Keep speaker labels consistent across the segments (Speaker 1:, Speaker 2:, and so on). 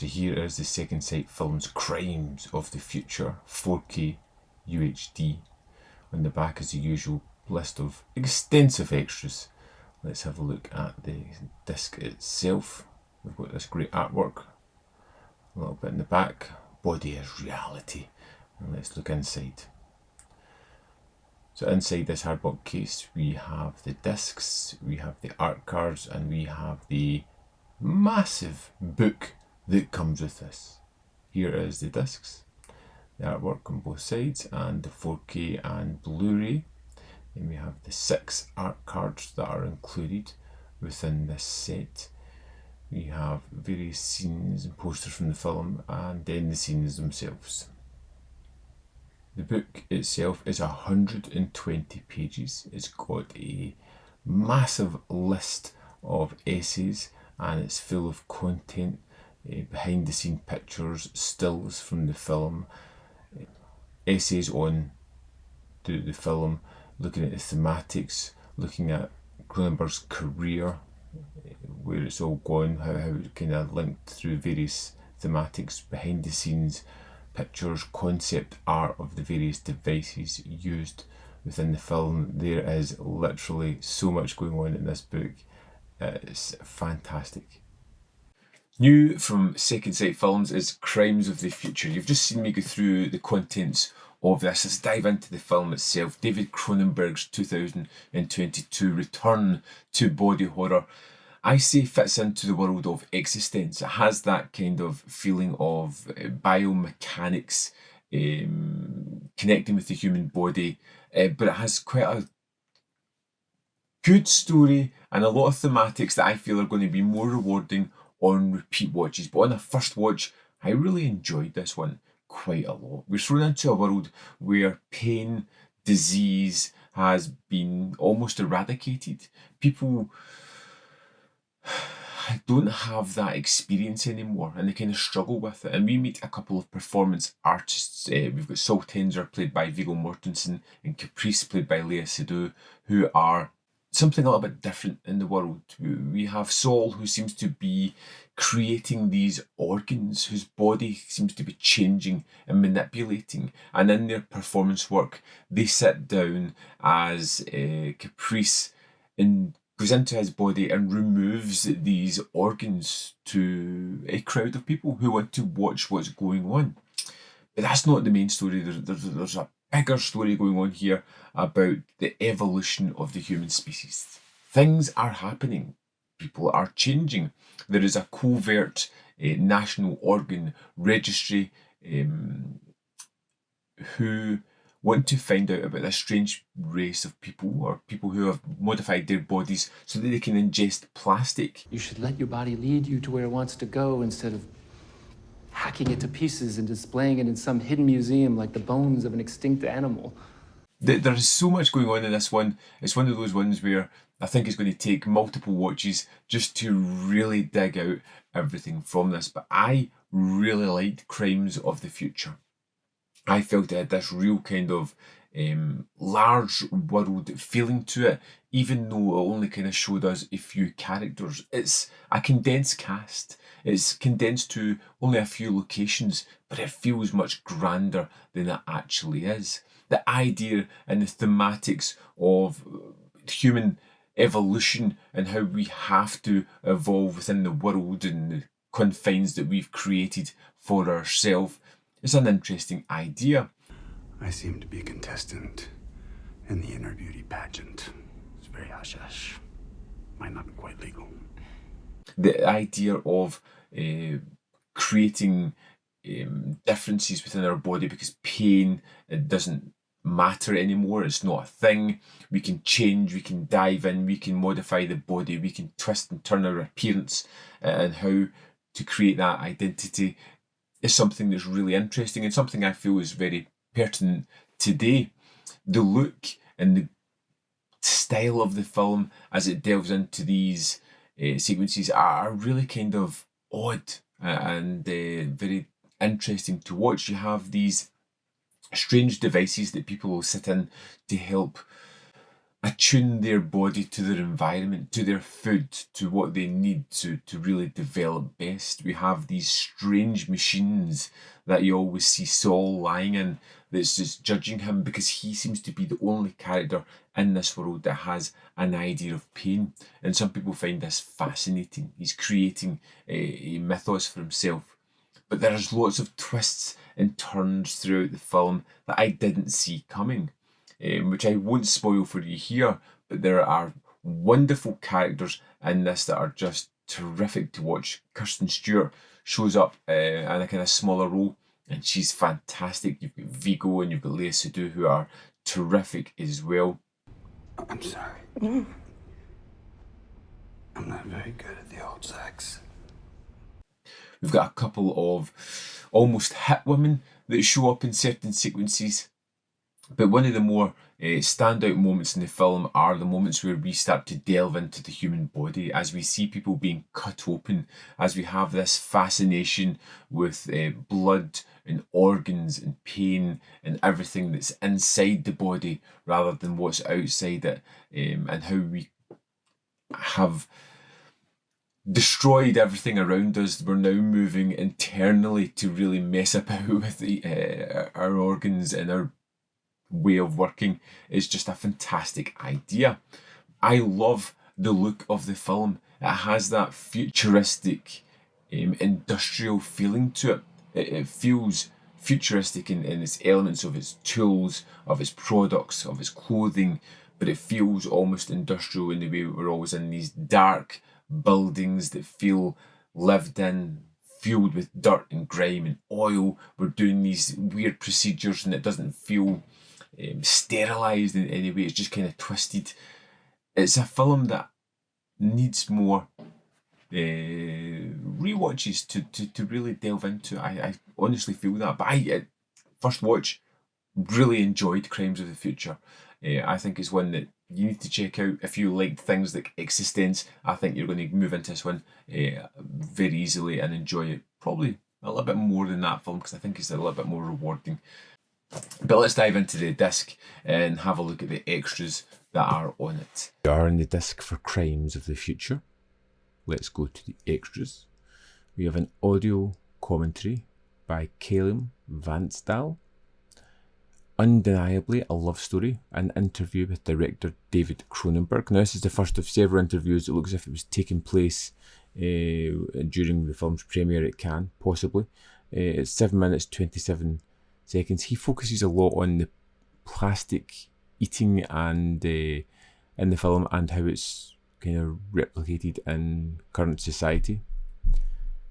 Speaker 1: So here is the Second Sight Films Crimes of the Future 4K UHD. On the back is the usual list of extensive extras. Let's have a look at the disc itself. We've got this great artwork, a little bit in the back. Body is reality. And let's look inside. So inside this hardbox case we have the discs, we have the art cards, and we have the massive book that comes with this. Here is the discs, the artwork on both sides, and the 4K and Blu Ray. Then we have the 6 art cards that are included within this set. We have various scenes and posters from the film, and then the scenes themselves. The book itself is 120 pages. It's got a massive list of essays, and it's full of content, behind the scene pictures, stills from the film, essays on the film, looking at the thematics, looking at Cronenberg's career, where it's all gone, how it kind of linked through various thematics, behind the scenes pictures, concept art of the various devices used within the film. There is literally so much going on in this book. It's fantastic. New from Second Sight Films is Crimes of the Future. You've just seen me go through the contents of this. Let's dive into the film itself. David Cronenberg's 2022 return to body horror, I say, fits into the world of existence. It has that kind of feeling of biomechanics, connecting with the human body, but it has quite a good story and a lot of thematics that I feel are going to be more rewarding on repeat watches. But on a first watch, I really enjoyed this one quite a lot. We're thrown into a world where pain, disease has been almost eradicated. People don't have that experience anymore, and they kind of struggle with it. And we meet a couple of performance artists. We've got Saul Tenser, played by Viggo Mortensen, and Caprice, played by Léa Seydoux, who are something a little bit different in the world. We have Saul, who seems to be creating these organs, whose body seems to be changing and manipulating. And in their performance work, they sit down as Caprice and goes into his body and removes these organs to a crowd of people who want to watch what's going on. But that's not the main story. There's a bigger story going on here about the evolution of the human species. Things are happening. People are changing. There is a covert national organ registry who want to find out about this strange race of people, or people who have modified their bodies so that they can ingest plastic.
Speaker 2: You should let your body lead you to where it wants to go instead of hacking it to pieces and displaying it in some hidden museum like the bones of an extinct animal.
Speaker 1: There is so much going on in this one. It's one of those ones where I think it's going to take multiple watches just to really dig out everything from this. But I really liked Crimes of the Future. I felt it had this real kind of large world feeling to it, even though it only kind of showed us a few characters. It's a condensed cast. It's condensed to only a few locations, but it feels much grander than it actually is. The idea and the thematics of human evolution and how we have to evolve within the world and the confines that we've created for ourselves is an interesting idea.
Speaker 3: I seem to be a contestant in the inner beauty pageant. It's very hush-hush. Might not be quite legal.
Speaker 1: The idea of creating differences within our body because pain, it doesn't matter anymore. It's not a thing. We can change, we can dive in, we can modify the body, we can twist and turn our appearance, and how to create that identity is something that's really interesting and something I feel is very pertinent today. The look and the style of the film as it delves into these sequences are really kind of odd and very interesting to watch. You have these strange devices that people will sit in to help attune their body to their environment, to their food, to what they need to really develop best. We have these strange machines that you always see Saul lying in, that's just judging him because he seems to be the only character in this world that has an idea of pain. And some people find this fascinating. He's creating a mythos for himself. But there's lots of twists and turns throughout the film that I didn't see coming, which I won't spoil for you here, but there are wonderful characters in this that are just terrific to watch. Kristen Stewart shows up in a kind of smaller role, and she's fantastic. You've got Viggo and you've got Lea Seydoux, who are terrific as well.
Speaker 3: I'm sorry. I'm not very good at the old sex.
Speaker 1: We've got a couple of almost hit women that show up in certain sequences. But one of the more standout moments in the film are the moments where we start to delve into the human body, as we see people being cut open, as we have this fascination with blood and organs and pain and everything that's inside the body rather than what's outside it, and how we have destroyed everything around us. We're now moving internally to really mess about with our organs and our way of working. Is just a fantastic idea. I love the look of the film. It has that futuristic, industrial feeling to it. It feels futuristic in its elements of its tools, of its products, of its clothing, but it feels almost industrial in the way we're always in these dark buildings that feel lived in, fueled with dirt and grime and oil. We're doing these weird procedures and it doesn't feel sterilised in any way. It's just kind of twisted. It's a film that needs more rewatches to really delve into. I honestly feel that. But I first watch, really enjoyed Crimes of the Future. I think it's one that you need to check out. If you liked things like Existence, I think you're going to move into this one very easily and enjoy it probably a little bit more than that film, because I think it's a little bit more rewarding. But let's dive into the disc and have a look at the extras that are on it. We are in the disc for Crimes of the Future. Let's go to the extras. We have an audio commentary by Callum Vansdal. Undeniably a love story, an interview with director David Cronenberg. Now, this is the first of several interviews. It looks as if it was taking place during the film's premiere at Cannes, possibly. It's 7 minutes 27 seconds. He focuses a lot on the plastic eating and in the film, and how it's kind of replicated in current society.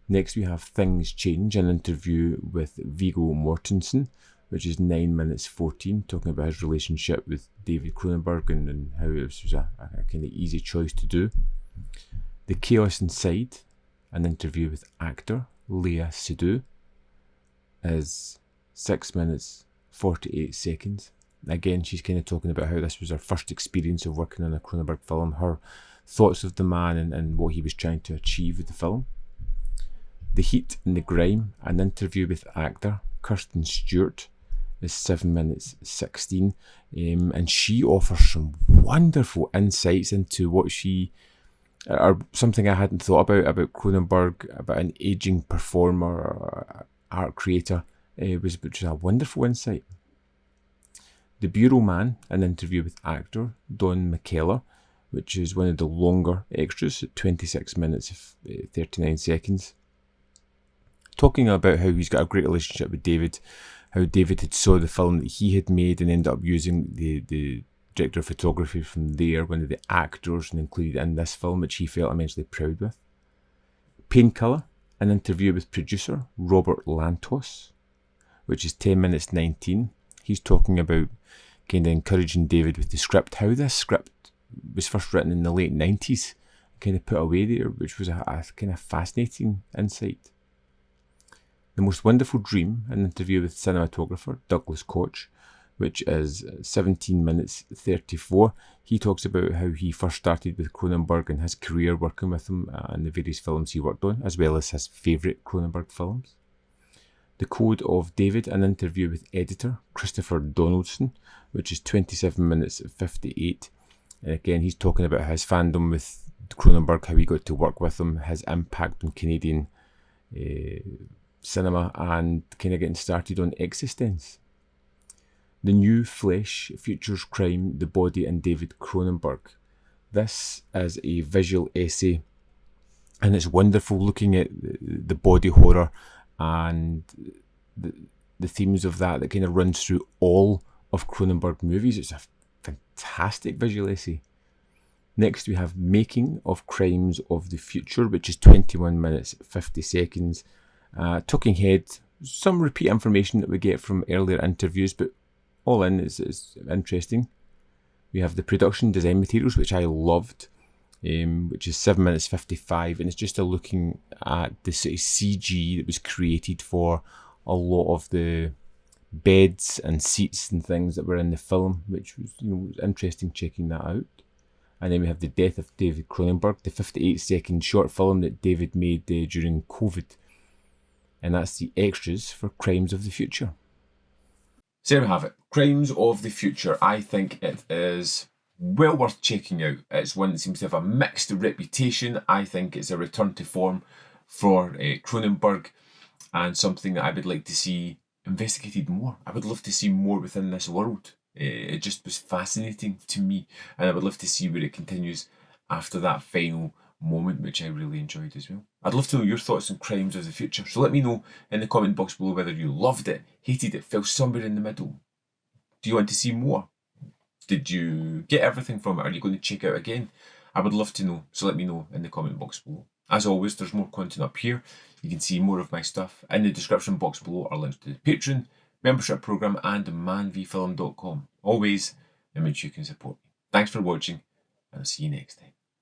Speaker 1: Next we have Things Change, an interview with Viggo Mortensen, which is 9 minutes 14, talking about his relationship with David Cronenberg and how it was a kind of easy choice to do. The Chaos Inside, an interview with actor Lea Seydoux, is 6 minutes 48 seconds. Again, she's kind of talking about how this was her first experience of working on a Cronenberg film, her thoughts of the man and what he was trying to achieve with the film. The Heat and the Grime, an interview with actor Kristen Stewart, is 7 minutes 16, and she offers some wonderful insights into what she, or something I hadn't thought about Cronenberg, about an aging performer or art creator, which was a wonderful insight. The Bureau Man, an interview with actor Don McKellar, which is one of the longer extras at 26 minutes 39 seconds. Talking about how he's got a great relationship with David, how David had saw the film that he had made and ended up using the director of photography from there, one of the actors, and included in this film, which he felt immensely proud with. Painkiller, an interview with producer Robert Lantos, which is 10 minutes 19. He's talking about kind of encouraging David with the script, how this script was first written in the late 90s, kind of put away there, which was a kind of fascinating insight. The Most Wonderful Dream, an interview with cinematographer Douglas Koch, which is 17 minutes 34. He talks about how he first started with Cronenberg and his career working with him and the various films he worked on, as well as his favourite Cronenberg films. The Code of David, an interview with editor Christopher Donaldson, which is 27 minutes 58. And again, he's talking about his fandom with Cronenberg, how he got to work with him, his impact on Canadian cinema, and kind of getting started on Existence. The New Flesh features Crime, the Body, and David Cronenberg. This is a visual essay, and it's wonderful looking at the body horror and the themes of that kind of runs through all of Cronenberg movies. It's a fantastic visual essay. Next we have Making of Crimes of the Future, which is 21 minutes 50 seconds. Talking head, some repeat information that we get from earlier interviews, but all in is interesting. We have the production design materials, which I loved, which is 7 minutes 55, and it's just a looking at the sort of CG that was created for a lot of the beds and seats and things that were in the film, which was, was interesting checking that out. And then we have The Death of David Cronenberg, the 58-second short film that David made during COVID. And that's the extras for Crimes of the Future. So there we have it. Crimes of the Future. I think it is well worth checking out. It's one that seems to have a mixed reputation. I think it's a return to form for Cronenberg, and something that I would like to see investigated more. I would love to see more within this world. It just was fascinating to me, and I would love to see where it continues after that final moment, which I really enjoyed as well. I'd love to know your thoughts on Crimes of the Future, so let me know in the comment box below whether you loved it, hated it, fell somewhere in the middle. Do you want to see more? Did you get everything from it? Are you going to check it out again? I would love to know, so let me know in the comment box below. As always, there's more content up here. You can see more of my stuff. In the description box below are links to the Patreon, membership program, and manvfilm.com. Always in which you can support me. Thanks for watching, and I'll see you next time.